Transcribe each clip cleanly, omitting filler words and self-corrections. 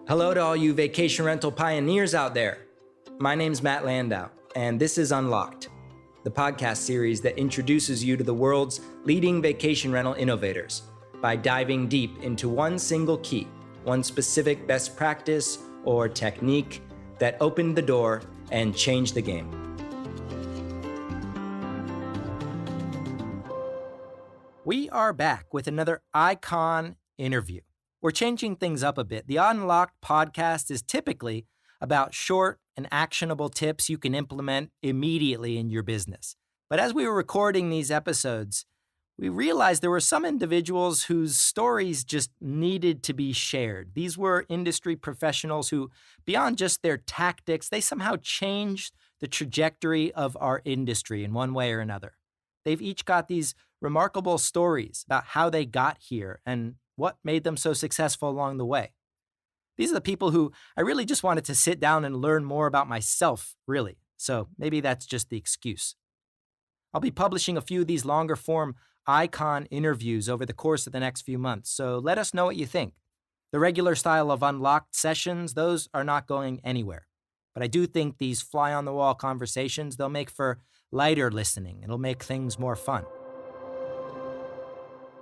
Hello to all you vacation rental pioneers out there. My name's Matt Landau, and this is Unlocked, the podcast series that introduces you to the world's leading vacation rental innovators by diving deep into one single key, one specific best practice or technique that opened the door and changed the game. We are back with another icon interview. We're changing things up a bit. The Unlocked podcast is typically about short and actionable tips you can implement immediately in your business. But as we were recording these episodes, we realized there were some individuals whose stories just needed to be shared. These were industry professionals who, beyond just their tactics, they somehow changed the trajectory of our industry in one way or another. They've each got these remarkable stories about how they got here and what made them so successful along the way. These are the people who I really just wanted to sit down and learn more about myself, really. So maybe that's just the excuse. I'll be publishing a few of these longer form icon interviews over the course of the next few months, so let us know what you think. The regular style of Unlocked sessions, those are not going anywhere. But I do think these fly-on-the-wall conversations, they'll make for lighter listening. It'll make things more fun.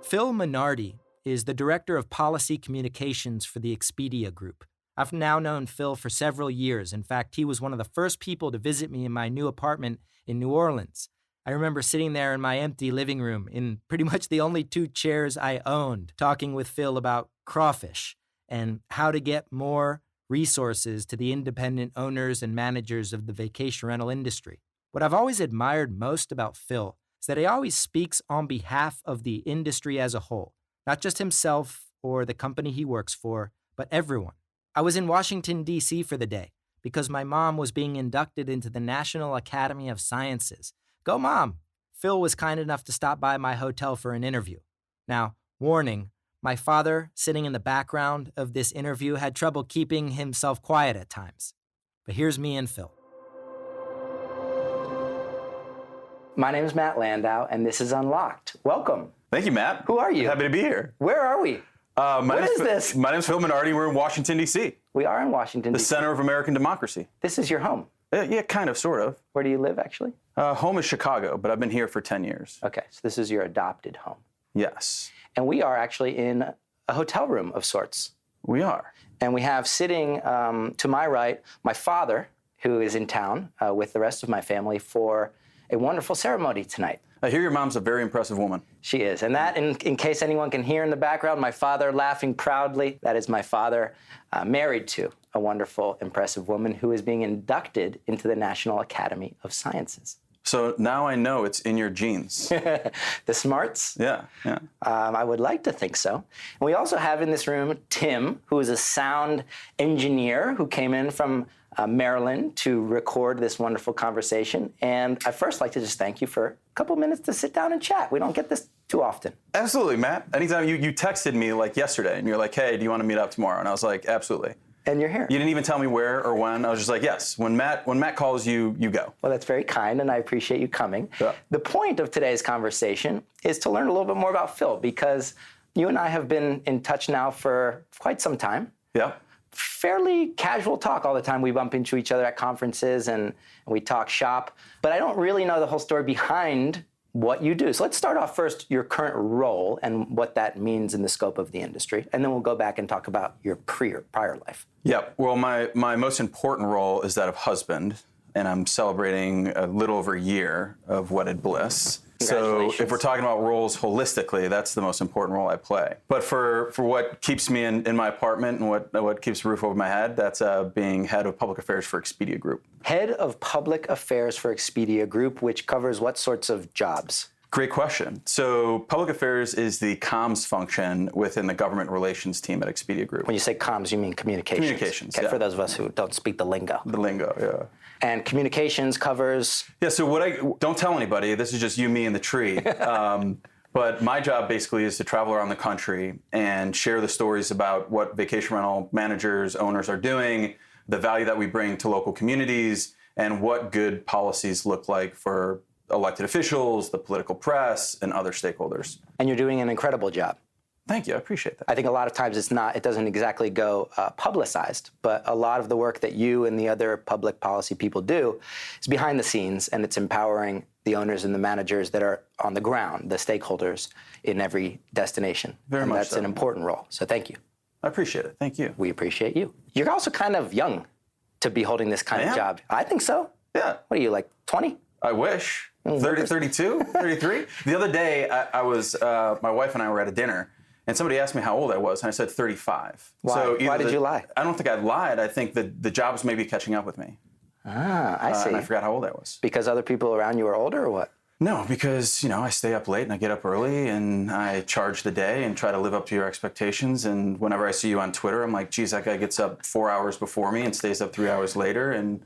Phil Minardi is the Director of Policy Communications for the Expedia Group. I've now known Phil for several years. In fact, he was one of the first people to visit me in my new apartment in New Orleans. I remember sitting there in my empty living room in pretty much the only two chairs I owned, talking with Phil about crawfish and how to get more resources to the independent owners and managers of the vacation rental industry. What I've always admired most about Phil is that he always speaks on behalf of the industry as a whole. Not just himself or the company he works for, but everyone. I was in Washington, D.C. for the day because my mom was being inducted into the National Academy of Sciences. Go, Mom! Phil was kind enough to stop by my hotel for an interview. Now, warning, my father, sitting in the background of this interview, had trouble keeping himself quiet at times. But here's me and Phil. My name is Matt Landau, and this is Unlocked. Welcome. Thank you, Matt. Who are you? Happy to be here. Where are we? What is this? My name's Phil Minardi. We're in Washington, D.C. We are in Washington, D.C. The center of American democracy. This is your home? Yeah, kind of, sort of. Where do you live, actually? Home is Chicago, but I've been here for 10 years. Okay, so this is your adopted home. Yes. And we are actually in a hotel room of sorts. We are. And we have sitting to my right, my father, who is in town with the rest of my family for a wonderful ceremony tonight. I hear your mom's a very impressive woman. She is. And that, in case anyone can hear in the background, my father laughing proudly, that is my father married to a wonderful, impressive woman who is being inducted into the National Academy of Sciences. So now I know it's in your genes. The smarts? Yeah. I would like to think so. And we also have in this room Tim, who is a sound engineer who came in from Maryland to record this wonderful conversation. And I'd first like to just thank you for a couple minutes to sit down and chat. We don't get this too often. Absolutely, Matt. Anytime you texted me like yesterday and you're like, hey, do you want to meet up tomorrow? And I was like, absolutely. And you're here. You didn't even tell me where or when. I was just like, yes. When Matt calls you, you go. Well, that's very kind, and I appreciate you coming. Yeah. The point of today's conversation is to learn a little bit more about Phil, because you and I have been in touch now for quite some time. Yeah. Fairly casual talk all the time. We bump into each other at conferences and we talk shop, but I don't really know the whole story behind what you do. So let's start off first, your current role and what that means in the scope of the industry, and then we'll go back and talk about your prior life. Yeah, well, my most important role is that of husband, and I'm celebrating a little over a year of wedded bliss. So if we're talking about roles holistically, that's the most important role I play. But for what keeps me in my apartment and what keeps a roof over my head, that's being head of public affairs for Expedia Group. Head of public affairs for Expedia Group, which covers what sorts of jobs? Great question. So public affairs is the comms function within the government relations team at Expedia Group. When you say comms, you mean communications? Communications, okay, yeah. For those of us who don't speak the lingo. The lingo, yeah. And communications covers? Yeah, so don't tell anybody, this is just you, me, and the tree. But my job basically is to travel around the country and share the stories about what vacation rental managers, owners are doing, the value that we bring to local communities, and what good policies look like for elected officials, the political press, and other stakeholders. And you're doing an incredible job. Thank you. I appreciate that. I think a lot of times it doesn't exactly go publicized, but a lot of the work that you and the other public policy people do is behind the scenes, and it's empowering the owners and the managers that are on the ground, the stakeholders in every destination. Very and much that's so. an important role. So thank you. I appreciate it. Thank you. We appreciate you. You're also kind of young to be holding this kind of job. I think so. Yeah. What are you, like 20? I wish. 30, 32, 33. The other day, I was, my wife and I were at a dinner, and somebody asked me how old I was, and I said 35. Why? So Why did you lie? I don't think I lied. I think that the job was maybe catching up with me. I see. And I forgot how old I was. Because other people around you are older or what? No, because, I stay up late and I get up early and I charge the day and try to live up to your expectations. And whenever I see you on Twitter, I'm like, geez, that guy gets up 4 hours before me and stays up 3 hours later. And,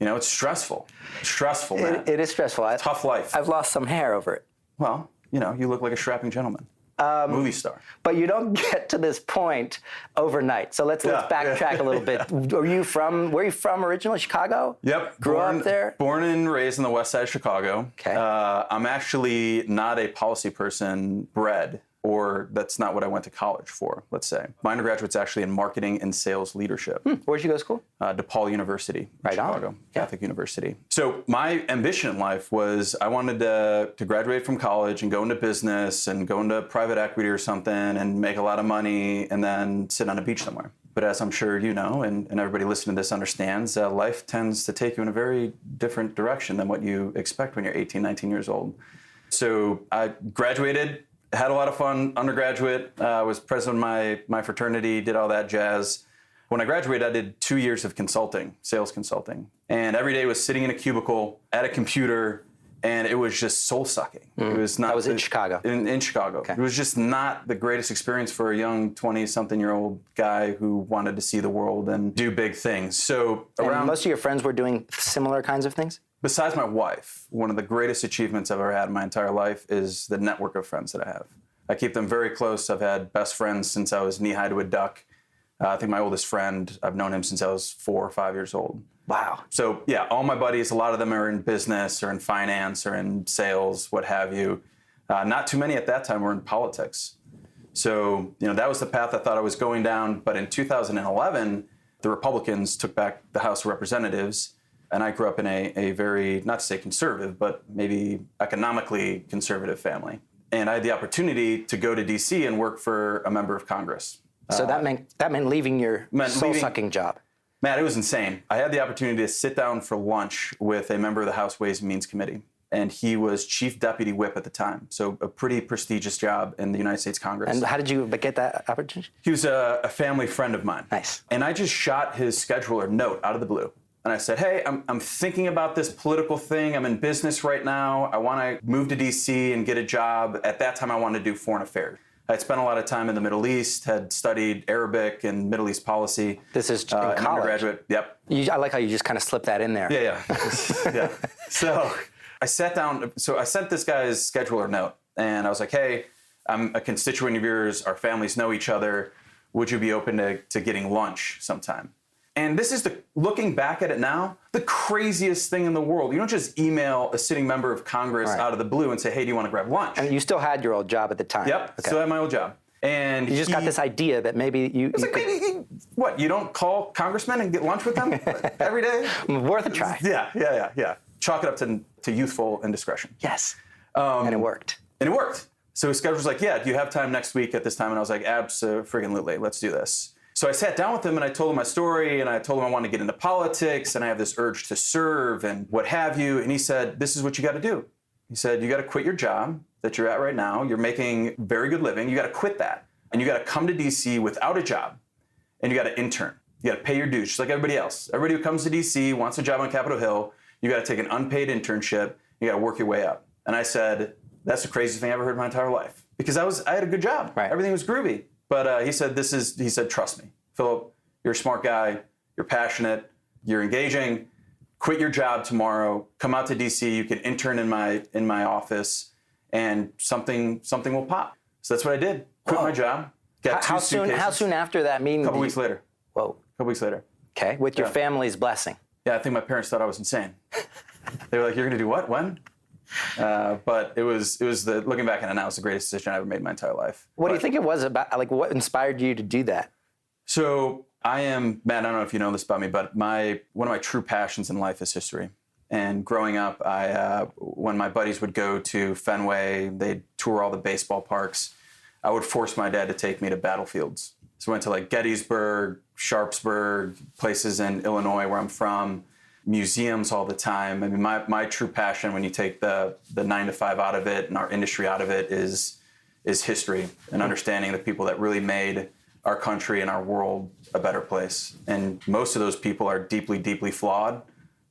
it's stressful. It's stressful, man. It is stressful. Tough life. I've lost some hair over it. Well, you look like a strapping gentleman. Movie star. But you don't get to this point overnight. So let's backtrack a little bit. Where are you from originally? Chicago? Yep. Grew up there? Born and raised in the west side of Chicago. Okay. I'm actually not a policy person bred, or that's not what I went to college for, let's say. My undergraduate's actually in marketing and sales leadership. Where'd you go to school? DePaul University in Chicago, Catholic University. So my ambition in life was I wanted to graduate from college and go into business and go into private equity or something and make a lot of money and then sit on a beach somewhere. But as I'm sure you know, and everybody listening to this understands, life tends to take you in a very different direction than what you expect when you're 18, 19 years old. So I graduated, had a lot of fun undergraduate, was president of my fraternity, did all that jazz. When I graduated, I did 2 years of consulting, sales consulting. And every day was sitting in a cubicle at a computer, and it was just soul-sucking. It was not. That was in Chicago? In Chicago. Okay. It was just not the greatest experience for a young 20-something-year-old guy who wanted to see the world and do big things. So and most of your friends were doing similar kinds of things? Besides my wife, one of the greatest achievements I've ever had in my entire life is the network of friends that I have. I keep them very close. I've had best friends since I was knee-high to a duck. I think my oldest friend, I've known him since I was 4 or 5 years old. Wow. So yeah, all my buddies, a lot of them are in business or in finance or in sales, what have you. Not too many at that time were in politics. So, that was the path I thought I was going down. But in 2011, the Republicans took back the House of Representatives. And I grew up in a very, not to say conservative, but maybe economically conservative family. And I had the opportunity to go to D.C. and work for a member of Congress. So that meant leaving your soul-sucking job. Man, it was insane. I had the opportunity to sit down for lunch with a member of the House Ways and Means Committee. And he was Chief Deputy Whip at the time. So a pretty prestigious job in the United States Congress. And how did you get that opportunity? He was a family friend of mine. Nice. And I just shot his scheduler note out of the blue. And I said, hey, I'm thinking about this political thing. I'm in business right now. I want to move to D.C. and get a job. At that time, I wanted to do foreign affairs. I'd spent a lot of time in the Middle East, had studied Arabic and Middle East policy. This is in college? Undergraduate, yep. I like how you just kind of slipped that in there. Yeah. Yeah. So I sat down. So I sent this guy's scheduler note. And I was like, hey, I'm a constituent of yours. Our families know each other. Would you be open to getting lunch sometime? And this is looking back at it now, the craziest thing in the world. You don't just email a sitting member of Congress out of the blue and say, hey, do you want to grab lunch? And you still had your old job at the time. Yep, still had my old job. And you just got this idea that maybe you... It's like, maybe, what, you don't call congressmen and get lunch with them every day? Worth a try. Yeah. Chalk it up to youthful indiscretion. Yes, and it worked. So his schedule was like, yeah, do you have time next week at this time? And I was like, abso-friggin-lutely, let's do this. So I sat down with him and I told him my story and I told him I wanted to get into politics and I have this urge to serve and what have you. And he said, this is what you got to do. He said, you got to quit your job that you're at right now. You're making very good living. You got to quit that. And you got to come to DC without a job and you got to intern. You got to pay your dues just like everybody else. Everybody who comes to DC wants a job on Capitol Hill. You got to take an unpaid internship. You got to work your way up. And I said, that's the craziest thing I ever heard in my entire life because I had a good job. Right. Everything was groovy. But he said, trust me, Philip, you're a smart guy, you're passionate, you're engaging, quit your job tomorrow, come out to DC, you can intern in my office, and something will pop. So that's what I did. Quit my job. Got How two suitcases. How soon after that meeting? A couple weeks later. Whoa. A couple weeks later. Okay, with your family's blessing. Yeah, I think my parents thought I was insane. They were like, you're going to do what? When? But it was looking back on it now, it's the greatest decision I ever made in my entire life. What do you think it was about, like what inspired you to do that? So I am, Matt, I don't know if you know this about me, but one of my true passions in life is history. And growing up, when my buddies would go to Fenway, they'd tour all the baseball parks, I would force my dad to take me to battlefields. So I went to like Gettysburg, Sharpsburg, places in Illinois where I'm from, museums all the time. I mean, my true passion, when you take the 9 to 5 out of it and our industry out of it, is history and understanding the people that really made our country and our world a better place. And most of those people are deeply, deeply flawed.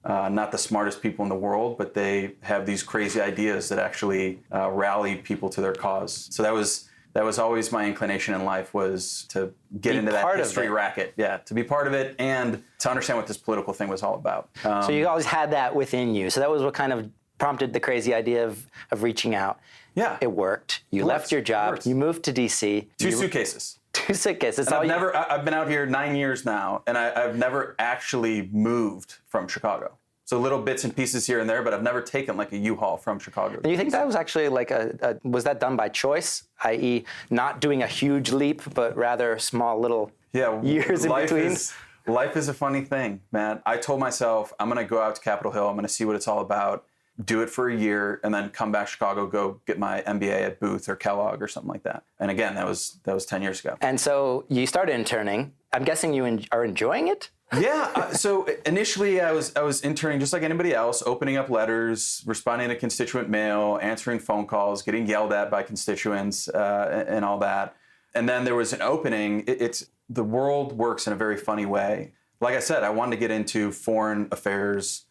Not the smartest people in the world, but they have these crazy ideas that actually rally people to their cause. So that was always my inclination in life, was to get into that history racket. Yeah, to be part of it and to understand what this political thing was all about. So you always had that within you. So that was what kind of prompted the crazy idea of reaching out. Yeah. It worked. You left your job. You moved to DC. Two suitcases. Two suitcases. I've been out here 9 years now, and I've never actually moved from Chicago. So little bits and pieces here and there, but I've never taken like a U-Haul from Chicago. And you think that was actually like was that done by choice, i.e. not doing a huge leap, but rather small little years in between? Life is a funny thing, man. I told myself, I'm going to go out to Capitol Hill, I'm going to see what it's all about, do it for a year, and then come back to Chicago, go get my MBA at Booth or Kellogg or something like that. And again, that was 10 years ago. And so you started interning. I'm guessing you are enjoying it? Yeah. So initially I was interning just like anybody else, opening up letters, responding to constituent mail, answering phone calls, getting yelled at by constituents and all that. And then there was an opening. The world works in a very funny way. Like I said, I wanted to get into foreign affairs,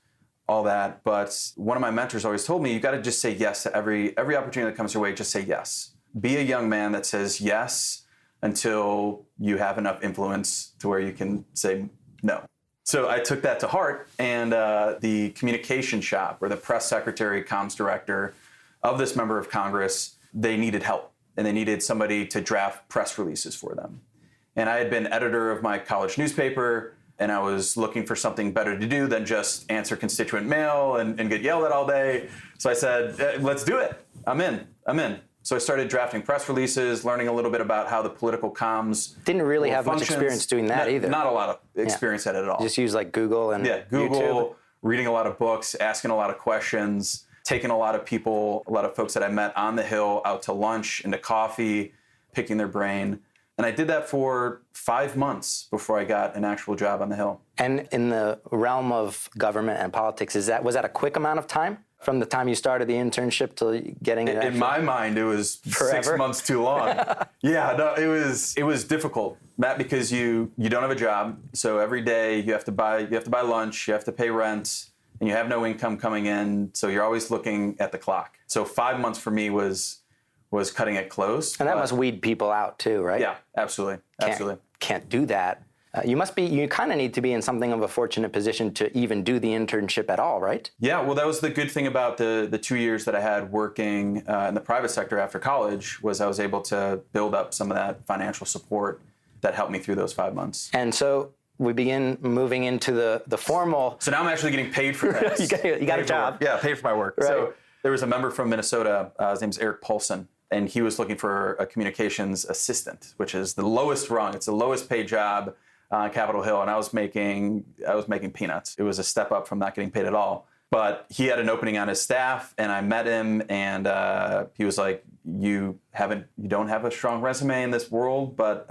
all that. But one of my mentors always told me, you got to just say yes to every opportunity that comes your way. Just say yes. Be a young man that says yes until you have enough influence to where you can say no. So I took that to heart, and the communication shop, or the press secretary, comms director of this member of Congress, they needed help, and they needed somebody to draft press releases for them. And I had been editor of my college newspaper, and I was looking for something better to do than just answer constituent mail and get yelled at all day. So I said, let's do it. I'm in. So I started drafting press releases, learning a little bit about how the political comms didn't really have much experience doing that either. Not a lot of experience at it at all. Just use like Google and Google, YouTube. Reading a lot of books, asking a lot of questions, taking a lot of folks that I met on the Hill out to lunch and to coffee, picking their brain. And I did that for 5 months before I got an actual job on the Hill. And in the realm of government and politics, was that a quick amount of time? From the time you started the internship to getting it? In my mind, it was forever. 6 months too long. It was difficult, Matt, because you don't have a job. So every day you have to buy lunch, you have to pay rent, and you have no income coming in. So you're always looking at the clock. So 5 months for me was cutting it close. And that must weed people out too, right? Yeah, absolutely. Can't do that. You kind of need to be in something of a fortunate position to even do the internship at all, right? Yeah, well, that was the good thing about the 2 years that I had working in the private sector after college, was I was able to build up some of that financial support that helped me through those 5 months. And so we begin moving into the formal. So now I'm actually getting paid for this. you got a job. Yeah, paid for my work. Right. So there was a member from Minnesota, his name's Eric Paulson, and he was looking for a communications assistant, which is the lowest rung. It's the lowest paid job on Capitol Hill, and I was making peanuts. It was a step up from not getting paid at all. But he had an opening on his staff, and I met him, and he was like, "You don't have a strong resume in this world, but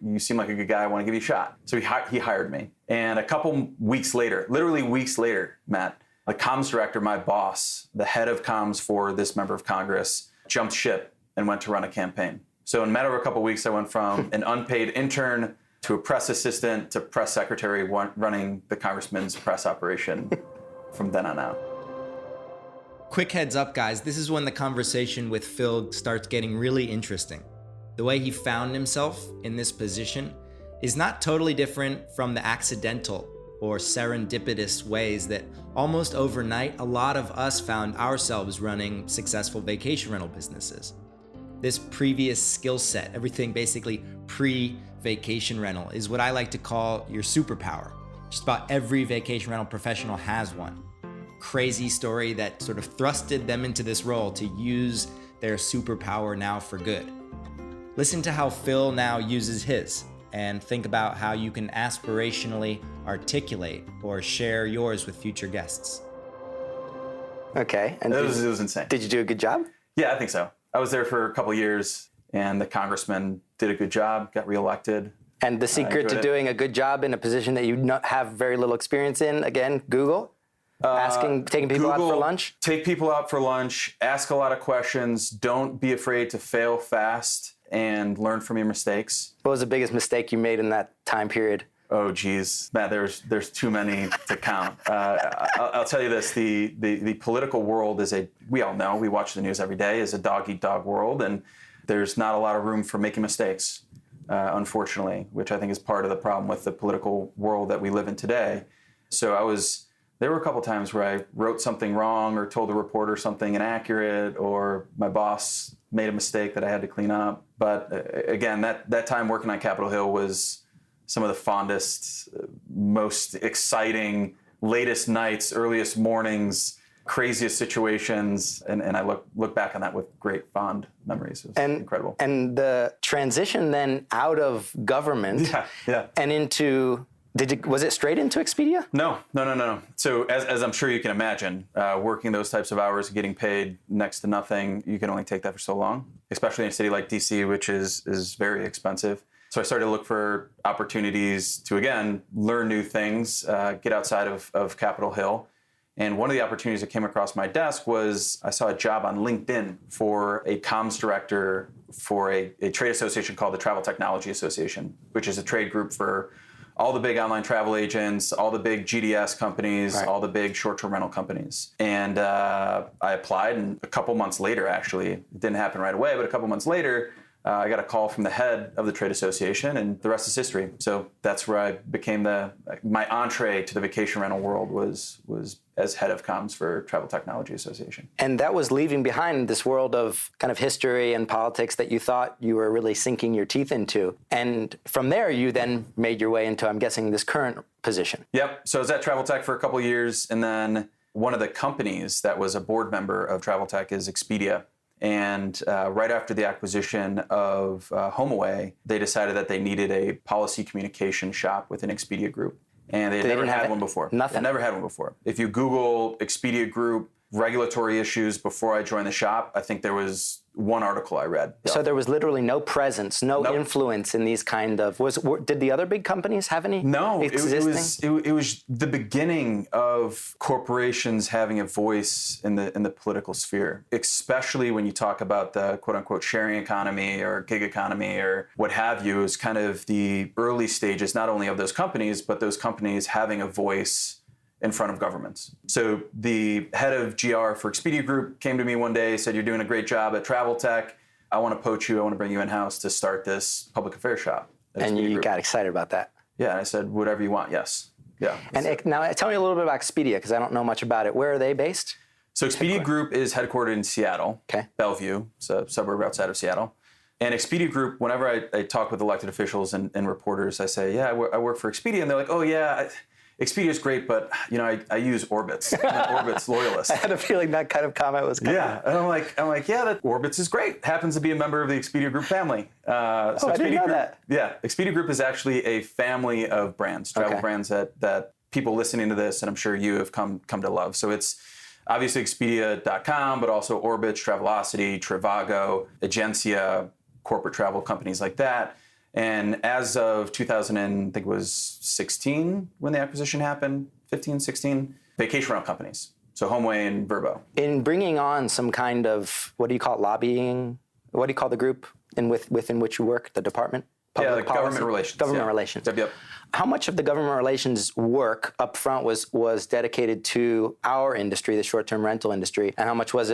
you seem like a good guy. I want to give you a shot." So he hired me, and a couple weeks later, literally weeks later, Matt, the comms director, my boss, the head of comms for this member of Congress, jumped ship and went to run a campaign. So in a matter of a couple weeks, I went from an unpaid intern to a press assistant to press secretary, running the congressman's press operation from then on out. Quick heads up, guys. This is when the conversation with Phil starts getting really interesting. The way he found himself in this position is not totally different from the accidental or serendipitous ways that almost overnight a lot of us found ourselves running successful vacation rental businesses. This previous skill set, everything basically pre-vacation rental, is what I like to call your superpower. Just about every vacation rental professional has one. crazy story that sort of thrusted them into this role to use their superpower now for good. Listen to how Phil now uses his, and think about how you can aspirationally articulate or share yours with future guests. Okay. And It was insane. did you do a good job? Yeah, I think so. I was there for a couple of years, and the congressman did a good job, got reelected. And the secret to doing a good job in a position that you have very little experience in, again, Google? Taking people out for lunch? Take people out for lunch, ask a lot of questions, don't be afraid to fail fast, and learn from your mistakes. What was the biggest mistake you made in that time period? Oh, geez, Matt, there's too many to count. I'll tell you this, the political world we all know, we watch the news every day, is a dog-eat-dog world, and there's not a lot of room for making mistakes, unfortunately, which I think is part of the problem with the political world that we live in today. So there were a couple times where I wrote something wrong or told a reporter something inaccurate, or my boss made a mistake that I had to clean up. But again, that time working on Capitol Hill was some of the fondest, most exciting, latest nights, earliest mornings, craziest situations, and I look back on that with great fond memories. It was incredible. And the transition then out of government and into, was it straight into Expedia? No. So as I'm sure you can imagine, working those types of hours, getting paid next to nothing, you can only take that for so long, especially in a city like DC, which is very expensive. So I started to look for opportunities to, again, learn new things, get outside of Capitol Hill. And one of the opportunities that came across my desk was I saw a job on LinkedIn for a comms director for a trade association called the Travel Technology Association, which is a trade group for all the big online travel agents, all the big GDS companies, all the big short-term rental companies. And I applied, and a couple months later, actually, it didn't happen right away, but a couple months later, I got a call from the head of the trade association, and the rest is history. So that's where I became my entree to the vacation rental world was as head of comms for Travel Technology Association. And that was leaving behind this world of kind of history and politics that you thought you were really sinking your teeth into. And from there, you then made your way into, I'm guessing, this current position. Yep. So I was at Travel Tech for a couple of years, and then one of the companies that was a board member of Travel Tech is Expedia. And right after the acquisition of HomeAway, they decided that they needed a policy communication shop within Expedia Group. And they never had one before. Nothing. They never had one before. If you Google Expedia Group regulatory issues before I joined the shop, I think there was one article I read. So there was literally no presence, no influence in these kind of, did the other big companies have any existing? It was the beginning of corporations having a voice in the political sphere, especially when you talk about the quote unquote sharing economy or gig economy or what have you, is kind of the early stages, not only of those companies, but those companies having a voice in front of governments. So the head of GR for Expedia Group came to me one day, said, "You're doing a great job at Travel Tech. I want to poach you. I want to bring you in-house to start this public affairs shop." And you got excited about that. Yeah, I said, "Whatever you want, yes." Yeah. And now tell me a little bit about Expedia, because I don't know much about it. Where are they based? So Expedia Group is headquartered in Seattle, Bellevue. It's a suburb outside of Seattle. And Expedia Group, whenever I talk with elected officials and reporters, I say, "Yeah, I work for Expedia." And they're like, "Oh, yeah, Expedia is great, but I use Orbitz. I'm an Orbitz loyalist." I had a feeling that kind of comment was coming. Yeah, and I'm like, yeah, that Orbitz is great. Happens to be a member of the Expedia Group family. So I didn't know that. Yeah, Expedia Group is actually a family of brands, travel brands that people listening to this, and I'm sure you have come to love. So it's obviously Expedia.com, but also Orbitz, Travelocity, Trivago, Agencia, corporate travel companies like that. And as of 2016, when the acquisition happened, 15, 16, vacation rental companies. So HomeAway and Vrbo. In bringing on some kind of, what do you call it, lobbying? What do you call the group within which you work, the department? Public policy? Government relations. Government relations. Yep. How much of the government relations work up front was dedicated to our industry, the short-term rental industry, and how much was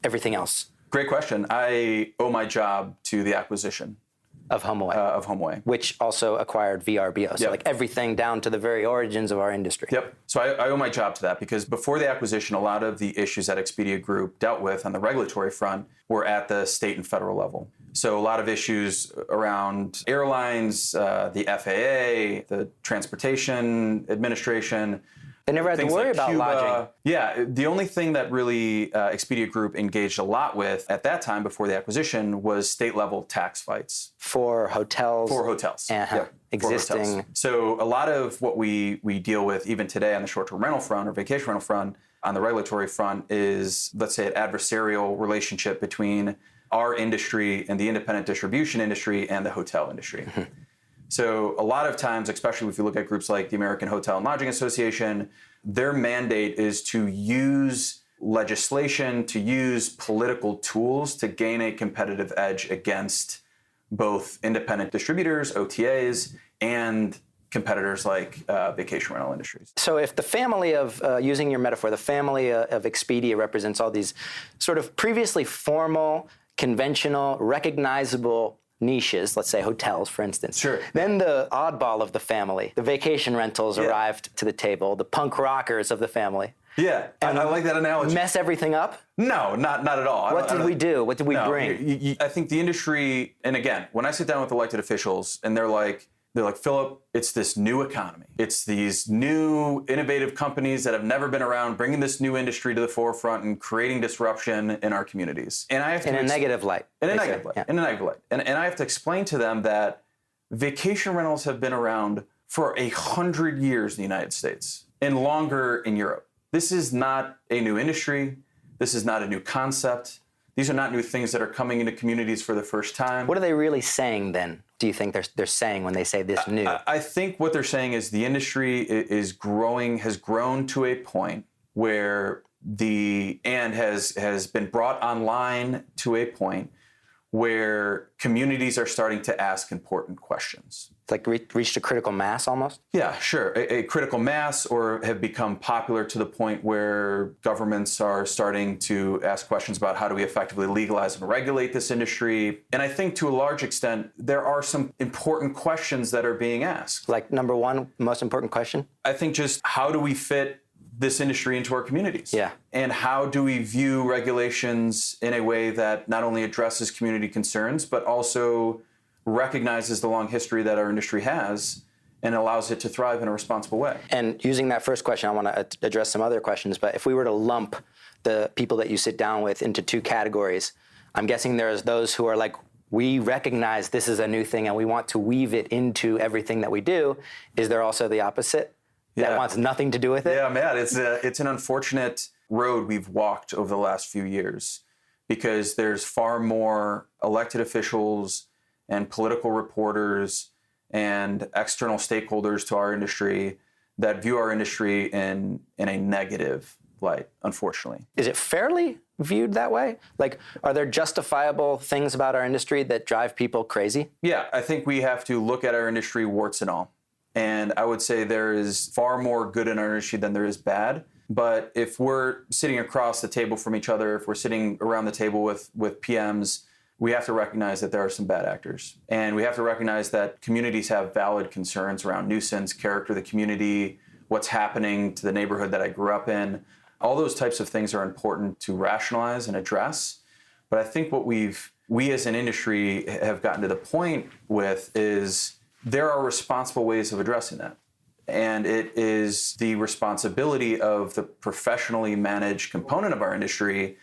everything else? Great question. I owe my job to the acquisition. Of HomeAway. Which also acquired VRBO. So like everything down to the very origins of our industry. Yep. So I owe my job to that because before the acquisition, a lot of the issues that Expedia Group dealt with on the regulatory front were at the state and federal level. So a lot of issues around airlines, the FAA, the Transportation Administration, They never had to worry about lodging. Yeah, the only thing that really Expedia Group engaged a lot with at that time before the acquisition was state-level tax fights. For hotels? For hotels. Yep. Existing. For hotels. So a lot of what we deal with even today on the short-term rental front or vacation rental front, on the regulatory front is, let's say, an adversarial relationship between our industry and the independent distribution industry and the hotel industry. So a lot of times, especially if you look at groups like the American Hotel and Lodging Association, their mandate is to use legislation, to use political tools to gain a competitive edge against both independent distributors, OTAs, and competitors like vacation rental industries. So if the family of, using your metaphor, the family of Expedia represents all these sort of previously formal, conventional, recognizable niches, let's say hotels, for instance. Sure. Then the oddball of the family, the vacation rentals arrived to the table, the punk rockers of the family. Yeah, and I like that analogy. Mess everything up? No, not at all. What did we do? What did we bring? I think the industry, and again, when I sit down with elected officials and they're like, Philip, it's this new economy. It's these new innovative companies that have never been around, bringing this new industry to the forefront and creating disruption in our communities. And I have to in a negative light. In a negative light. In a negative light. And I have to explain to them that vacation rentals have been around for 100 years in the United States and longer in Europe. This is not a new industry. This is not a new concept. These are not new things that are coming into communities for the first time. What are they really saying then? Do you think they're saying when they say this new? I think what they're saying is the industry is growing, has grown to a point where has been brought online to a point where communities are starting to ask important questions. It's like reached a critical mass almost? Yeah, sure. A critical mass, or have become popular to the point where governments are starting to ask questions about how do we effectively legalize and regulate this industry. And I think to a large extent, there are some important questions that are being asked. Like number one, most important question? I think just how do we fit this industry into our communities? Yeah. And how do we view regulations in a way that not only addresses community concerns, but also recognizes the long history that our industry has and allows it to thrive in a responsible way. And using that first question, I want to address some other questions, but if we were to lump the people that you sit down with into two categories, I'm guessing there's those who are like, we recognize this is a new thing and we want to weave it into everything that we do. Is there also the opposite? That wants nothing to do with it? Yeah, man, it's an unfortunate road we've walked over the last few years because there's far more elected officials and political reporters and external stakeholders to our industry that view our industry in a negative light, unfortunately. Is it fairly viewed that way? Like, are there justifiable things about our industry that drive people crazy? Yeah, I think we have to look at our industry warts and all. And I would say there is far more good in our industry than there is bad. But if we're sitting across the table from each other, if we're sitting around the table with PMs, we have to recognize that there are some bad actors. And we have to recognize that communities have valid concerns around nuisance, character of the community, what's happening to the neighborhood that I grew up in. All those types of things are important to rationalize and address. But I think what we as an industry have gotten to the point with is there are responsible ways of addressing that. And it is the responsibility of the professionally managed component of our industry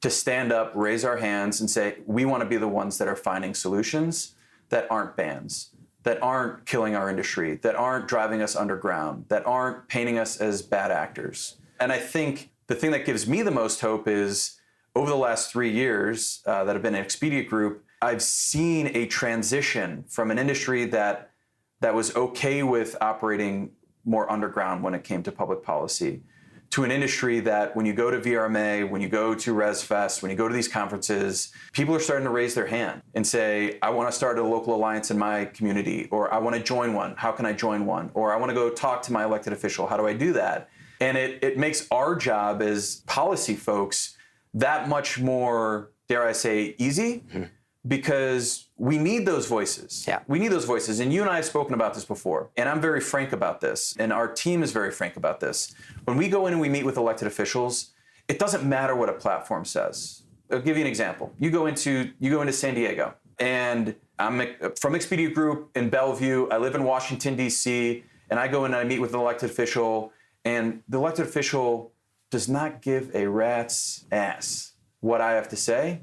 to stand up, raise our hands, and say, we want to be the ones that are finding solutions that aren't bans, that aren't killing our industry, that aren't driving us underground, that aren't painting us as bad actors. And I think the thing that gives me the most hope is over the last 3 years that I've been at Expedia Group, I've seen a transition from an industry that was okay with operating more underground when it came to public policy to an industry that when you go to VRMA, when you go to ResFest, when you go to these conferences, people are starting to raise their hand and say, I want to start a local alliance in my community, or I want to join one. How can I join one? Or I want to go talk to my elected official. How do I do that? And it makes our job as policy folks that much more, dare I say, easy. Because we need those voices. Yeah. We need those voices. And you and I have spoken about this before. And I'm very frank about this. And our team is very frank about this. When we go in and we meet with elected officials, it doesn't matter what a platform says. I'll give you an example. You go into San Diego. And I'm from Expedia Group in Bellevue. I live in Washington, D.C. And I go in and I meet with an elected official. And the elected official does not give a rat's ass what I have to say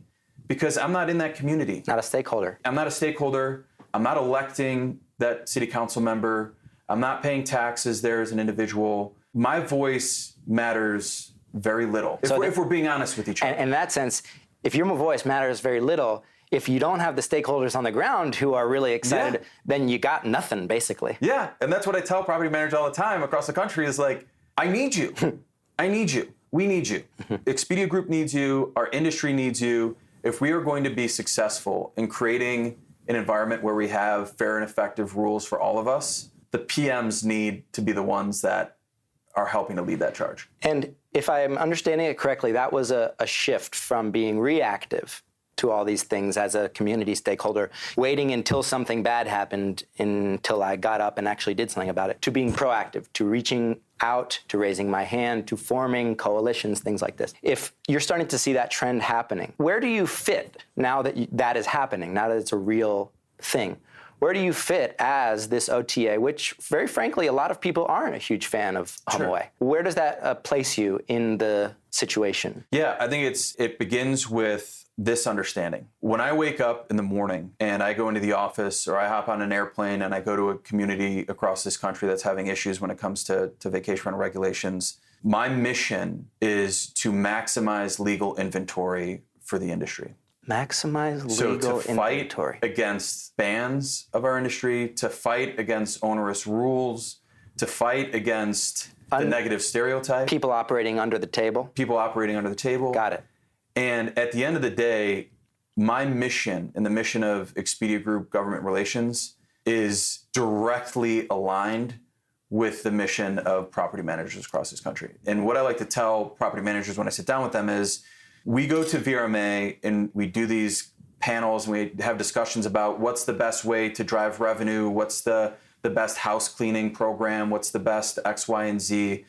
because I'm not in that community. Not a stakeholder. I'm not a stakeholder. I'm not electing that city council member. I'm not paying taxes there as an individual. My voice matters very little, if we're being honest with each other. And in that sense, if your voice matters very little, if you don't have the stakeholders on the ground who are really excited, then you got nothing, basically. Yeah, and that's what I tell property managers all the time across the country is like, I need you. I need you. We need you. Expedia Group needs you. Our industry needs you. If we are going to be successful in creating an environment where we have fair and effective rules for all of us, the PMs need to be the ones that are helping to lead that charge. And if I'm understanding it correctly, that was a shift from being reactive to all these things as a community stakeholder, waiting until something bad happened until I got up and actually did something about it, to being proactive, to reaching out, to raising my hand, to forming coalitions, things like this. If you're starting to see that trend happening, where do you fit now that that is happening, now that it's a real thing? Where do you fit as this OTA, which very frankly, a lot of people aren't a huge fan of HomeAway? Where does that place you in the situation? Yeah, I think it begins with this understanding. When I wake up in the morning and I go into the office or I hop on an airplane and I go to a community across this country that's having issues when it comes to vacation rental regulations, my mission is to maximize legal inventory for the industry. Maximize legal inventory. So to fight against bans of our industry, to fight against onerous rules, to fight against the negative stereotype. People operating under the table. People operating under the table. Got it. And at the end of the day, my mission and the mission of Expedia Group Government Relations is directly aligned with the mission of property managers across this country. And what I like to tell property managers when I sit down with them is, we go to VRMA and we do these panels and we have discussions about what's the best way to drive revenue, what's the best house cleaning program, what's the best X, Y, and Z.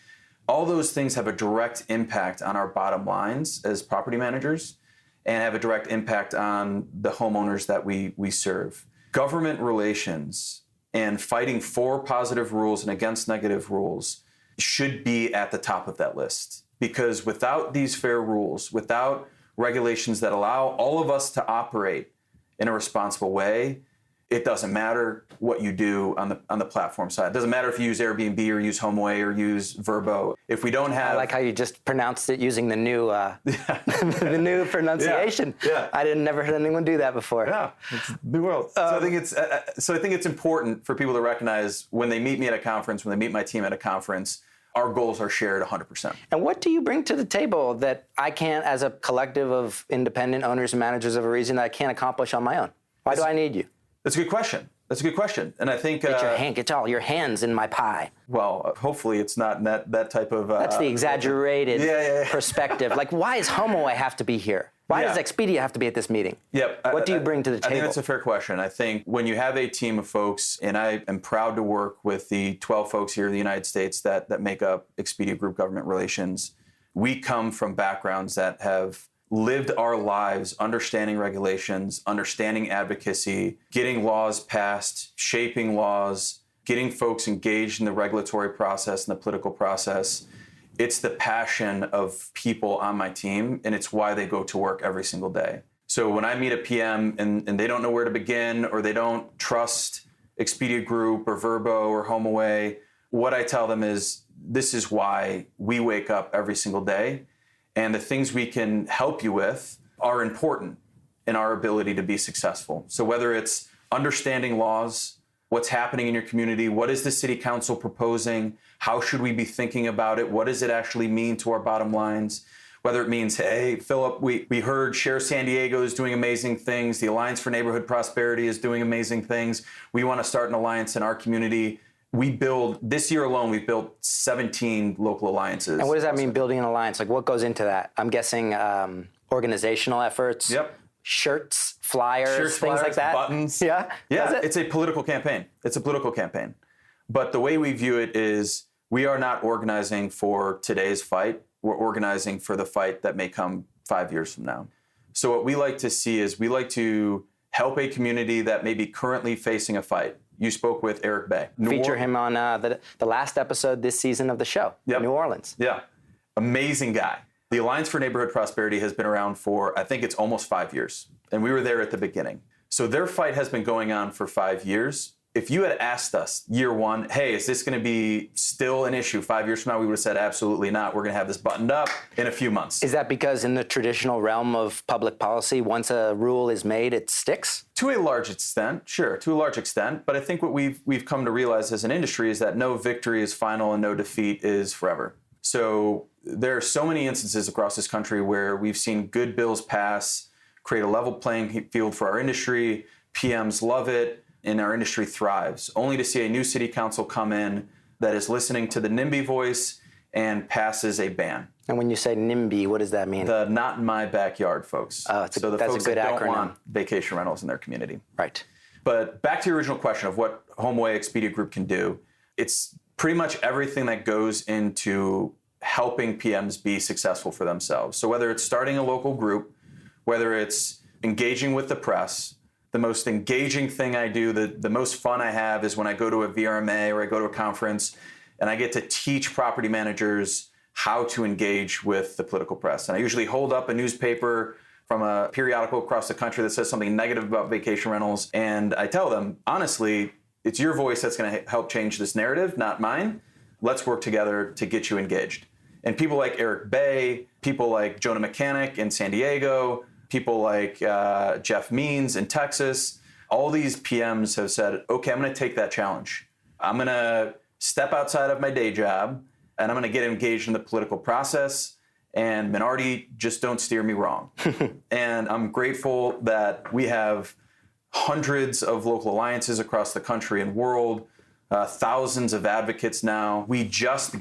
All those things have a direct impact on our bottom lines as property managers and have a direct impact on the homeowners that we serve. Government relations and fighting for positive rules and against negative rules should be at the top of that list. Because without these fair rules, without regulations that allow all of us to operate in a responsible way, it doesn't matter what you do on the platform side. It doesn't matter if you use Airbnb or use HomeAway or use Verbo. If we don't have... I like how you just pronounced it using the new the new pronunciation. Yeah. I never heard anyone do that before. Yeah, it's new world. So I think it's important for people to recognize when they meet me at a conference, when they meet my team at a conference, our goals are shared 100%. And what do you bring to the table that I can't, as a collective of independent owners and managers of a region, that I can't accomplish on my own? Why do I need you? That's a good question. And I think... Get all your hands in my pie. Well, hopefully it's not that type of... That's the exaggerated perspective. Like, why does HomeAway have to be here? Why does Expedia have to be at this meeting? Yep. What do you bring to the table? I think that's a fair question. I think when you have a team of folks, and I am proud to work with the 12 folks here in the United States that make up Expedia Group Government Relations, we come from backgrounds that have lived our lives understanding regulations, understanding advocacy, getting laws passed, shaping laws, getting folks engaged in the regulatory process and the political process. It's the passion of people on my team, and it's why they go to work every single day. So when I meet a PM and they don't know where to begin, or they don't trust Expedia Group or Verbo or HomeAway, what I tell them is, this is why we wake up every single day, and the things we can help you with are important in our ability to be successful. So whether it's understanding laws, what's happening in your community, what is the city council proposing, how should we be thinking about it, what does it actually mean to our bottom lines, whether it means, hey, Philip, we heard Share San Diego is doing amazing things, the Alliance for Neighborhood Prosperity is doing amazing things, we want to start an alliance in our community. This year alone, we've built 17 local alliances. And what does that mean, building an alliance? Like, what goes into that? I'm guessing organizational efforts. Yep. Shirts, flyers, things like that. Buttons. Yeah. It's a political campaign. But the way we view it is, we are not organizing for today's fight. We're organizing for the fight that may come 5 years from now. So what we like to see is, we like to help a community that may be currently facing a fight. you spoke with Eric Bay. Feature him on the last episode this season of the show, New Orleans. Yeah, amazing guy. The Alliance for Neighborhood Prosperity has been around for, I think it's almost 5 years. And we were there at the beginning. So their fight has been going on for 5 years. If you had asked us year one, hey, is this going to be still an issue 5 years from now? We would have said, absolutely not. We're going to have this buttoned up in a few months. Is that because in the traditional realm of public policy, once a rule is made, it sticks? To a large extent, sure, to a large extent. But I think what we've come to realize as an industry is that no victory is final and no defeat is forever. So there are so many instances across this country where we've seen good bills pass, create a level playing field for our industry. PMs love it. And our industry thrives, only to see a new city council come in that is listening to the NIMBY voice and passes a ban. And when you say NIMBY, what does that mean? The not in my backyard folks. That's the a folks good that acronym. don't want vacation rentals in their community. Right. But back to your original question of what HomeAway Expedia Group can do, it's pretty much everything that goes into helping PMs be successful for themselves. So whether it's starting a local group, whether it's engaging with the press, the most engaging thing I do, the most fun I have is when I go to a VRMA or I go to a conference and I get to teach property managers how to engage with the political press. And I usually hold up a newspaper from a periodical across the country that says something negative about vacation rentals. And I tell them, honestly, it's your voice that's going to help change this narrative, not mine. Let's work together to get you engaged. And people like Eric Bay, people like Jonah Mechanic in San Diego, people like Jeff Means in Texas, all these PMs have said, okay, I'm going to take that challenge. I'm going to step outside of my day job and I'm going to get engaged in the political process. And Minardi, just don't steer me wrong. And I'm grateful that we have hundreds of local alliances across the country and world, thousands of advocates now. We just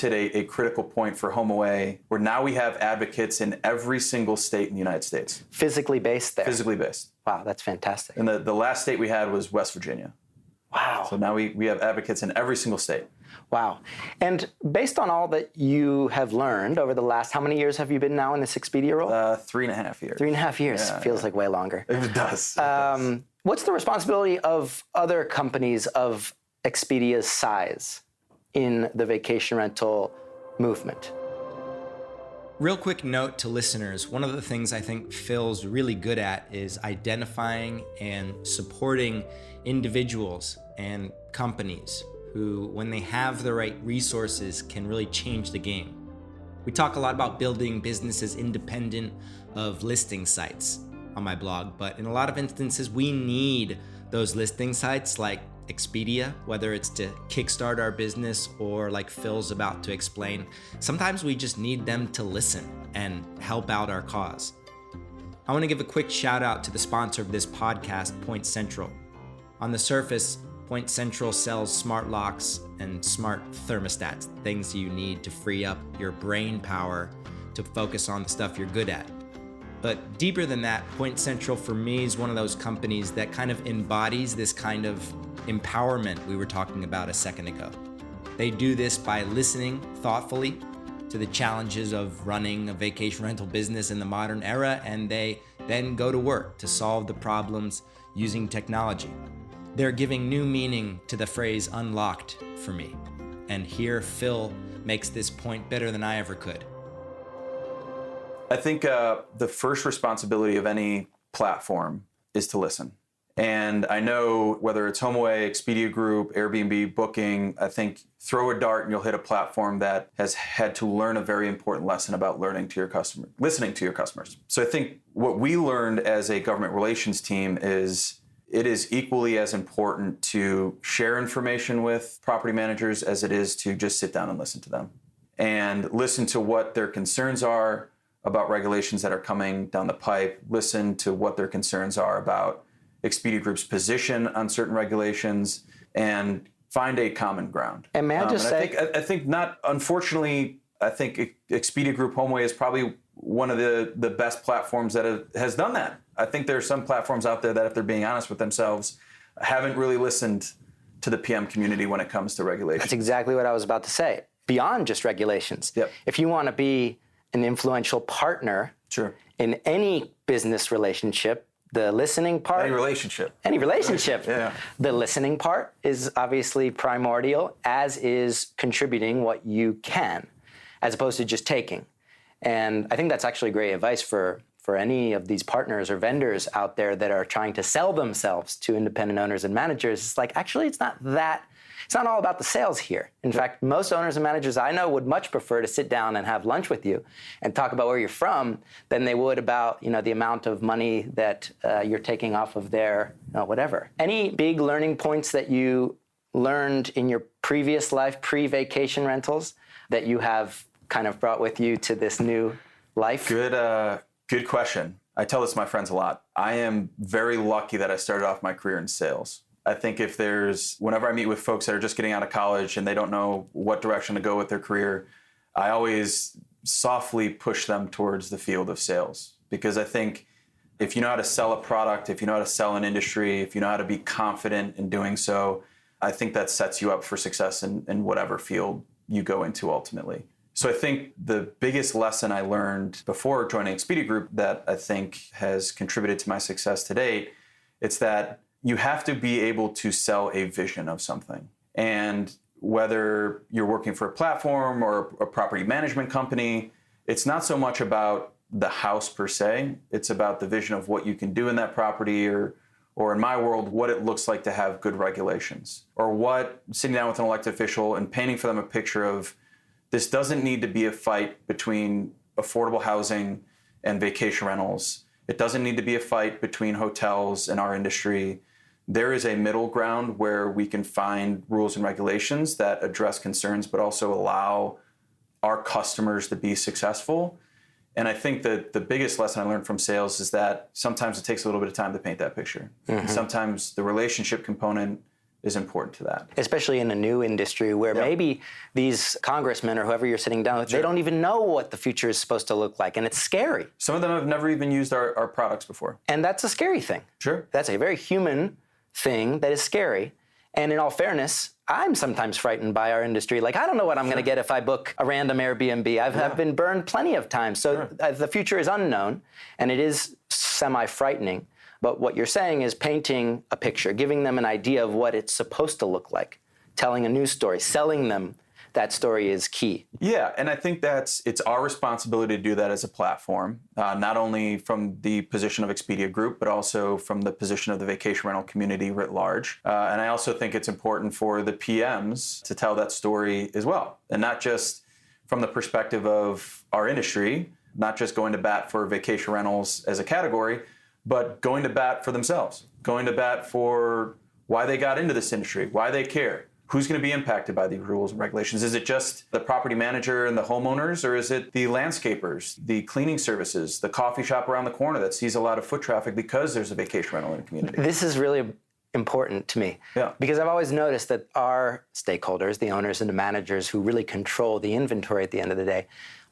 hit a critical point for HomeAway where now we have advocates in every single state in the United States. Physically based there? Physically based. Wow, that's fantastic. And the last state we had was West Virginia. Wow. So now we have advocates in every single state. Wow. And based on all that you have learned over the last, how many years have you been now in this Expedia role? 3.5 years. 3.5 years. Yeah, Feels like way longer. It does. What's the responsibility of other companies of Expedia's size in the vacation rental movement? Real quick note to listeners, one of the things I think Phil's really good at is identifying and supporting individuals and companies who, when they have the right resources, can really change the game. We talk a lot about building businesses independent of listing sites on my blog, but in a lot of instances, we need those listing sites like Expedia, whether it's to kickstart our business or like Phil's about to explain. Sometimes we just need them to listen and help out our cause. I want to give a quick shout out to the sponsor of this podcast, Point Central. On the surface, Point Central sells smart locks and smart thermostats, things you need to free up your brain power to focus on the stuff you're good at. But deeper than that, Point Central for me is one of those companies that kind of embodies this kind of empowerment we were talking about a second ago. They do this by listening thoughtfully to the challenges of running a vacation rental business in the modern era, and they then go to work to solve the problems using technology. They're giving new meaning to the phrase unlocked for me. And here Phil makes this point better than I ever could. I think the first responsibility of any platform is to listen. And I know whether it's HomeAway, Expedia Group, Airbnb, Booking, I think throw a dart and you'll hit a platform that has had to learn a very important lesson about listening to your customers. So I think what we learned as a government relations team is it is equally as important to share information with property managers as it is to just sit down and listen to them and listen to what their concerns are about regulations that are coming down the pipe, listen to what their concerns are about Expedia Group's position on certain regulations, and find a common ground. And may I just say, I think not, unfortunately, I think Expedia Group HomeAway is probably one of the best platforms that has done that. I think there are some platforms out there that, if they're being honest with themselves, haven't really listened to the PM community when it comes to regulations. That's exactly what I was about to say. Beyond just regulations. Yep. If you want to be an influential partner Sure. in any business relationship, the listening part. Any relationship. Yeah. The listening part is obviously primordial, as is contributing what you can, as opposed to just taking. And I think that's actually great advice for any of these partners or vendors out there that are trying to sell themselves to independent owners and managers. It's like, actually, it's not all about the sales here. In fact, most owners and managers I know would much prefer to sit down and have lunch with you and talk about where you're from than they would about, the amount of money that you're taking off of their whatever. Any big learning points that you learned in your previous life, pre-vacation rentals, that you have kind of brought with you to this new life? Good question. I tell this to my friends a lot. I am very lucky that I started off my career in sales. I think whenever I meet with folks that are just getting out of college and they don't know what direction to go with their career, I always softly push them towards the field of sales. Because I think if you know how to sell a product, if you know how to sell an industry, if you know how to be confident in doing so, I think that sets you up for success in whatever field you go into ultimately. So I think the biggest lesson I learned before joining Expedia Group that I think has contributed to my success to date, it's that you have to be able to sell a vision of something. And whether you're working for a platform or a property management company, it's not so much about the house per se. It's about the vision of what you can do in that property or in my world, what it looks like to have good regulations. Or what, sitting down with an elected official and painting for them a picture of, this doesn't need to be a fight between affordable housing and vacation rentals. It doesn't need to be a fight between hotels and our industry. There is a middle ground where we can find rules and regulations that address concerns, but also allow our customers to be successful. And I think that the biggest lesson I learned from sales is that sometimes it takes a little bit of time to paint that picture. Mm-hmm. Sometimes the relationship component is important to that. Especially in a new industry where maybe these congressmen or whoever you're sitting down with, they don't even know what the future is supposed to look like, and it's scary. Some of them have never even used our products before. And that's a scary thing. Sure. That's a very human thing that is scary. And in all fairness, I'm sometimes frightened by our industry. Like, I don't know what I'm going to get if I book a random Airbnb. I've been burned plenty of times. So the future is unknown, and it is semi-frightening. But what you're saying is painting a picture, giving them an idea of what it's supposed to look like, telling a news story, selling them that story is key. Yeah, and I think it's our responsibility to do that as a platform, not only from the position of Expedia Group, but also from the position of the vacation rental community writ large. And I also think it's important for the PMs to tell that story as well, and not just from the perspective of our industry, not just going to bat for vacation rentals as a category, but going to bat for themselves, going to bat for why they got into this industry, why they care. Who's going to be impacted by these rules and regulations? Is it just the property manager and the homeowners, or is it the landscapers, the cleaning services, the coffee shop around the corner that sees a lot of foot traffic because there's a vacation rental in the community? This is really important to me because I've always noticed that our stakeholders, the owners and the managers who really control the inventory at the end of the day,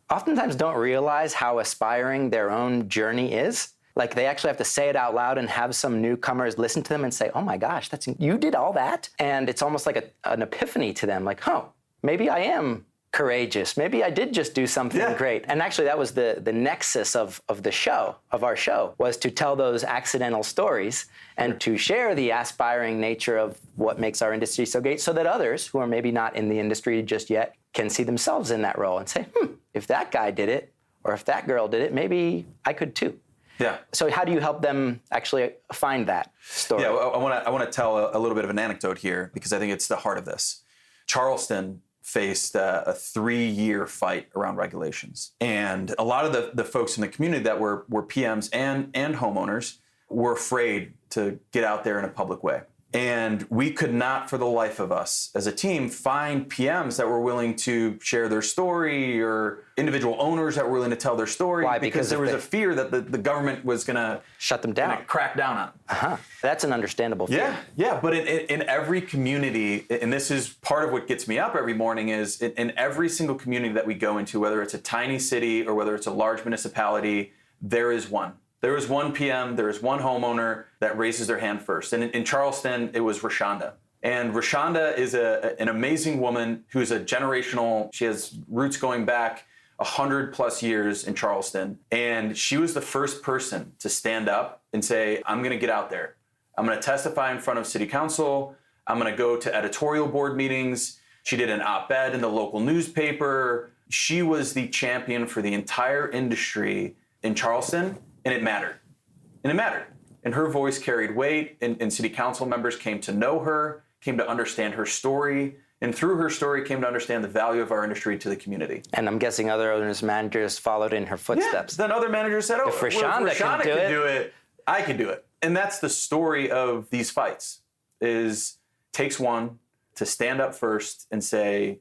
oftentimes don't realize how aspiring their own journey is. Like, they actually have to say it out loud and have some newcomers listen to them and say, oh my gosh, you did all that? And it's almost like an epiphany to them, like, oh, maybe I am courageous. Maybe I did just do something great. And actually that was the nexus of our show, was to tell those accidental stories and to share the aspiring nature of what makes our industry so great, so that others who are maybe not in the industry just yet can see themselves in that role and say, if that guy did it, or if that girl did it, maybe I could too. Yeah. So how do you help them actually find that story? Yeah, I want to tell a little bit of an anecdote here because I think it's the heart of this. Charleston faced a 3-year fight around regulations. And a lot of the folks in the community that were PMs and homeowners were afraid to get out there in a public way. And we could not, for the life of us as a team, find PMs that were willing to share their story or individual owners that were willing to tell their story. Why? Because there was a fear that the government was going to shut them down, crack down on them. That's an understandable fear. Yeah. But in every community, and this is part of what gets me up every morning, is in every single community that we go into, whether it's a tiny city or whether it's a large municipality, there is one. There is one PM, there is one homeowner that raises their hand first. And in Charleston, it was Rashonda. And Rashonda is an amazing woman who's she has roots going back 100 plus years in Charleston. And she was the first person to stand up and say, I'm going to get out there. I'm going to testify in front of city council. I'm going to go to editorial board meetings. She did an op-ed in the local newspaper. She was the champion for the entire industry in Charleston, and it mattered. And it mattered. And her voice carried weight, and city council members came to know her, came to understand her story, and through her story came to understand the value of our industry to the community. And I'm guessing other owners, managers followed in her footsteps. Yeah, then other managers said, if Rashonda can do it, I can do it. And that's the story of these fights, is takes one to stand up first and say,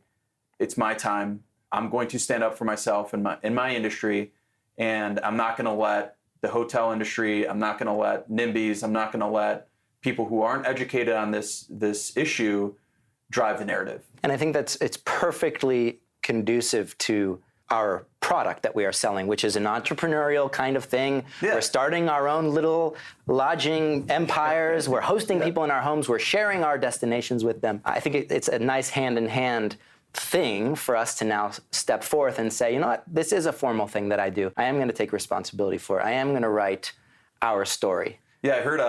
it's my time. I'm going to stand up for myself in my industry, and I'm not going to let the hotel industry, I'm not going to let NIMBYs, I'm not going to let people who aren't educated on this issue drive the narrative. And I think it's perfectly conducive to our product that we are selling, which is an entrepreneurial kind of thing. Yeah. We're starting our own little lodging empires. We're hosting people in our homes. We're sharing our destinations with them. I think it's a nice hand-in-hand thing for us to now step forth and say, you know what, this is a formal thing that I do. I am going to take responsibility for it. I am going to write our story. Yeah, I heard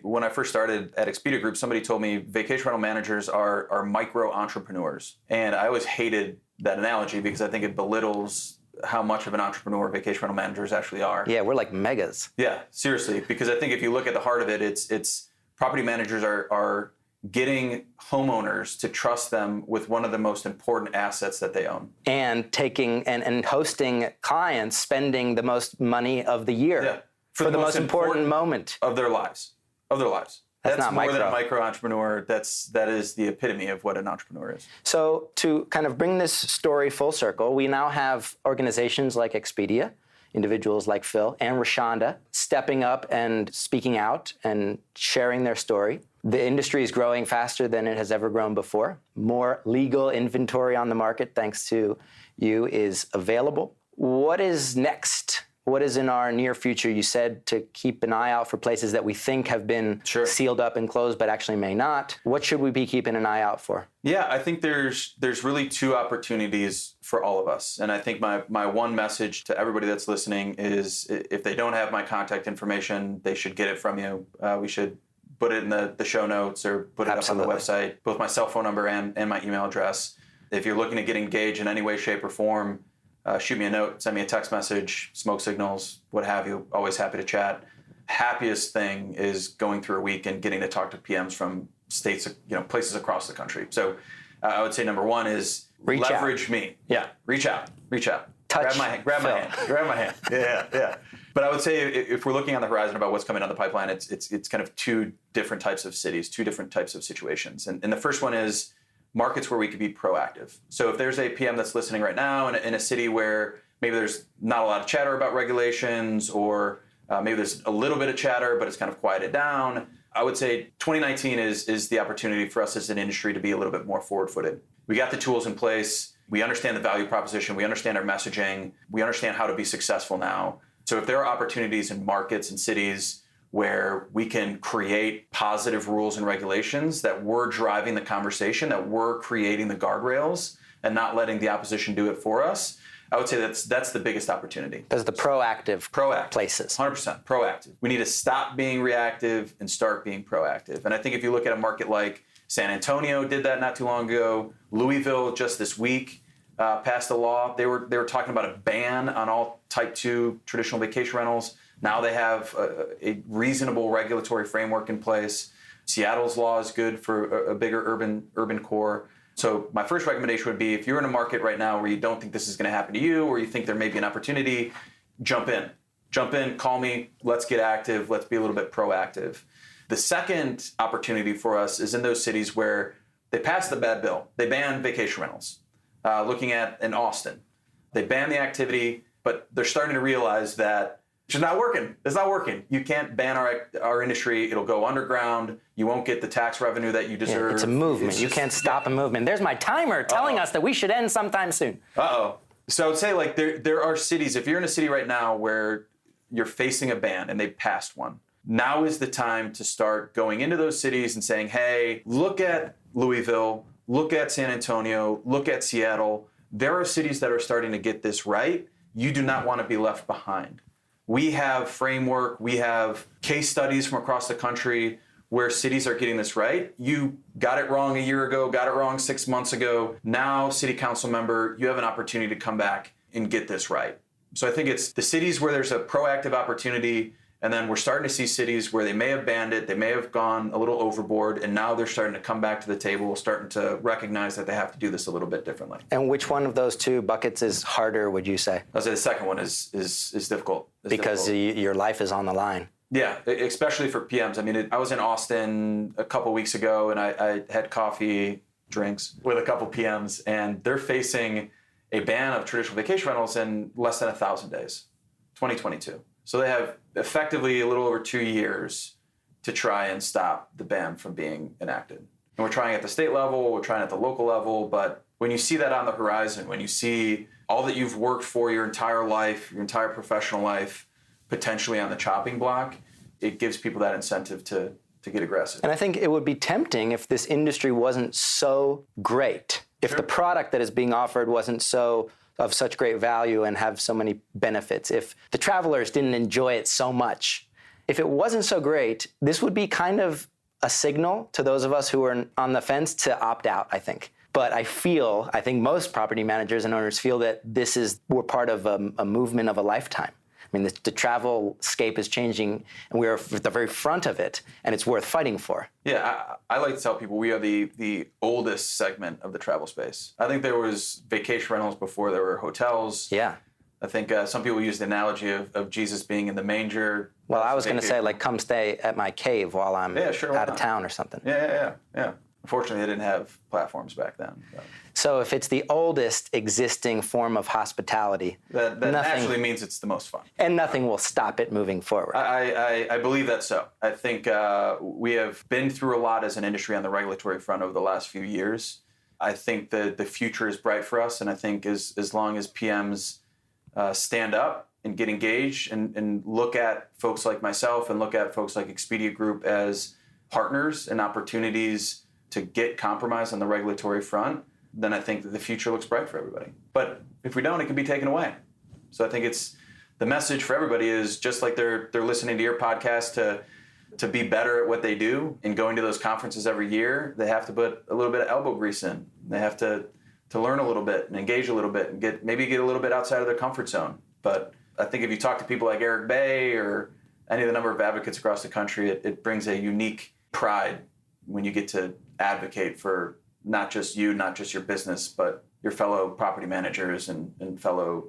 when I first started at Expedia Group, somebody told me vacation rental managers are micro entrepreneurs. And I always hated that analogy because I think it belittles how much of an entrepreneur vacation rental managers actually are. Yeah, we're like megas. Yeah, seriously. Because I think if you look at the heart of it, it's property managers are getting homeowners to trust them with one of the most important assets that they own. And taking and hosting clients spending the most money of the year. Yeah. For the most important moment of their lives. That's not more micro. than a micro entrepreneur. That is the epitome of what an entrepreneur is. So to kind of bring this story full circle, we now have organizations like Expedia, individuals like Phil and Rashonda stepping up and speaking out and sharing their story. The industry is growing faster than it has ever grown before. More legal inventory on the market, thanks to you, is available. What is next? What is in our near future? You said to keep an eye out for places that we think have been sealed up and closed, but actually may not. What should we be keeping an eye out for? Yeah, I think there's really two opportunities for all of us. And I think my one message to everybody that's listening is if they don't have my contact information, they should get it from you. We should put it in the show notes or put it up on the website, both my cell phone number and my email address. If you're looking to get engaged in any way, shape, or form, shoot me a note, send me a text message, smoke signals, what have you. Always happy to chat. Happiest thing is going through a week and getting to talk to PMs from states, places across the country. So I would say number one is leverage me. Yeah, reach out. Touch. Grab my hand. Yeah. But I would say if we're looking on the horizon about what's coming down the pipeline, it's kind of two different types of cities, two different types of situations. And the first one is markets where we could be proactive. So if there's a PM that's listening right now in a city where maybe there's not a lot of chatter about regulations, or maybe there's a little bit of chatter, but it's kind of quieted down, I would say 2019 is the opportunity for us as an industry to be a little bit more forward-footed. We got the tools in place. We understand the value proposition. We understand our messaging. We understand how to be successful now. So if there are opportunities in markets and cities where we can create positive rules and regulations, that we're driving the conversation, that we're creating the guardrails and not letting the opposition do it for us, I would say that's the biggest opportunity. That's the proactive places. 100% proactive. We need to stop being reactive and start being proactive. And I think if you look at a market like San Antonio did that not too long ago, Louisville just this week passed a law. They were talking about a ban on all type 2 traditional vacation rentals. Now they have a reasonable regulatory framework in place. Seattle's law is good for a bigger urban core. So my first recommendation would be, if you're in a market right now where you don't think this is going to happen to you, or you think there may be an opportunity, jump in, call me, let's get active, let's be a little bit proactive. The second opportunity for us is in those cities where they passed the bad bill. They banned vacation rentals. Looking at in Austin, they banned the activity, but they're starting to realize that it's not working. It's not working. You can't ban our industry. It'll go underground. You won't get the tax revenue that you deserve. Yeah, it's a movement. You can't stop a movement. There's my timer telling us that we should end sometime soon. So I would say, like, there are cities, if you're in a city right now where you're facing a ban and they passed one, now is the time to start going into those cities and saying, hey, look at Louisville, look at San Antonio, look at Seattle. there are cities that are starting to get this right. You do not want to be left behind. We have framework, we have case studies from across the country where cities are getting this right. You got it wrong a year ago, got it wrong 6 months ago. Now, city council member, you have an opportunity to come back and get this right. So I think it's the cities where there's a proactive opportunity, and then we're starting to see cities where they may have banned it, they may have gone a little overboard, and now they're starting to come back to the table, starting to recognize that they have to do this a little bit differently. And which one of those two buckets is harder, would you say? I'd say the second one is difficult. Because your life is on the line. Yeah, especially for PMs. I mean, I was in Austin a couple weeks ago, and I had coffee, drinks with a couple PMs, and they're facing a ban of traditional vacation rentals in less than 1,000 days, 2022. So they have effectively a little over 2 years to try and stop the ban from being enacted. And we're trying at the state level, we're trying at the local level, but when you see that on the horizon, when you see all that you've worked for your entire life, your entire professional life, potentially on the chopping block, it gives people that incentive to get aggressive. And I think it would be tempting if this industry wasn't so great, if the product that is being offered wasn't so of such great value and have so many benefits, if the travelers didn't enjoy it so much. If it wasn't so great, this would be kind of a signal to those of us who are on the fence to opt out, I think. But I think most property managers and owners feel that we're part of a movement of a lifetime. I mean, the travel scape is changing, and we're at the very front of it, and it's worth fighting for. Yeah, I like to tell people we are the oldest segment of the travel space. I think there was vacation rentals before there were hotels. Yeah. I think some people use the analogy of Jesus being in the manger. Well, I was going to say, like, come stay at my cave while I'm out of town or something. Yeah. Unfortunately, they didn't have platforms back then. So if it's the oldest existing form of hospitality, that naturally means it's the most fun. And nothing will stop it moving forward. I believe that's so. I think we have been through a lot as an industry on the regulatory front over the last few years. I think that the future is bright for us, and I think as long as PMs stand up and get engaged and look at folks like myself and look at folks like Expedia Group as partners and opportunities to get compromise on the regulatory front, then I think that the future looks bright for everybody. But if we don't, it can be taken away. So I think it's the message for everybody is just like they're listening to your podcast to be better at what they do and going to those conferences every year, they have to put a little bit of elbow grease in. They have to learn a little bit and engage a little bit and maybe get a little bit outside of their comfort zone. But I think if you talk to people like Eric Bay or any of the number of advocates across the country, it brings a unique pride when you get to advocate for not just you, not just your business, but your fellow property managers and fellow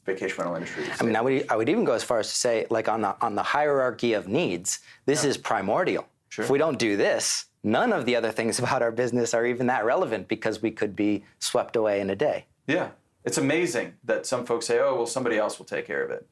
vacation rental industries. I mean, I would even go as far as to say, like on the hierarchy of needs, this is primordial. Sure. If we don't do this, none of the other things about our business are even that relevant because we could be swept away in a day. Yeah. It's amazing that some folks say, oh, well, somebody else will take care of it.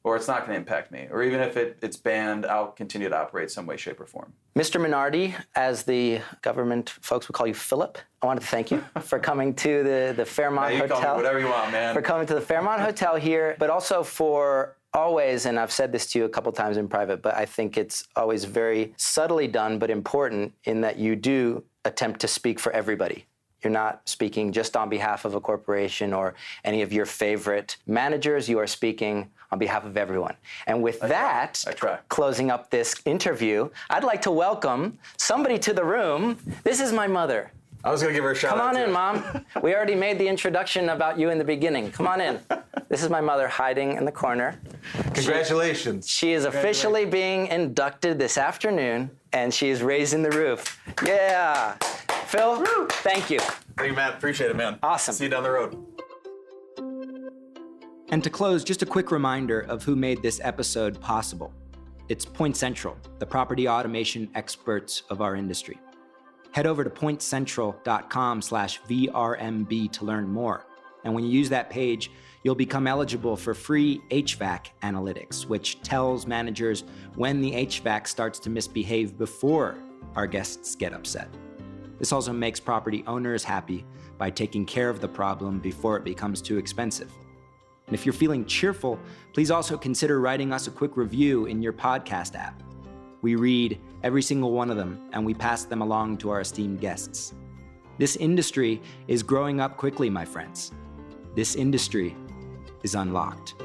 Or it's not going to impact me. Or even if it's banned, I'll continue to operate some way, shape, or form. Mr. Minardi, as the government folks would call you, Philip, I wanted to thank you for coming to the Fairmont you Hotel. Call me whatever you want, man. For coming to the Fairmont Hotel here, but also for always, and I've said this to you a couple times in private, but I think it's always very subtly done, but important in that you do attempt to speak for everybody. You're not speaking just on behalf of a corporation or any of your favorite managers. You are speaking on behalf of everyone. And with that, closing up this interview, I'd like to welcome somebody to the room. This is my mother. I was going to give her a shout out. Come on in, Mom. We already made the introduction about you in the beginning. Come on in. This is my mother hiding in the corner. Congratulations. She is officially being inducted this afternoon, and she is raising the roof. Yeah. Phil, thank you. Thank you, Matt. Appreciate it, man. Awesome. See you down the road. And to close, just a quick reminder of who made this episode possible. It's Point Central, the property automation experts of our industry. Head over to pointcentral.com/VRMB to learn more. And when you use that page, you'll become eligible for free HVAC analytics, which tells managers when the HVAC starts to misbehave before our guests get upset. This also makes property owners happy by taking care of the problem before it becomes too expensive. And if you're feeling cheerful, please also consider writing us a quick review in your podcast app. We read every single one of them, and we pass them along to our esteemed guests. This industry is growing up quickly, my friends, this industry is unlocked.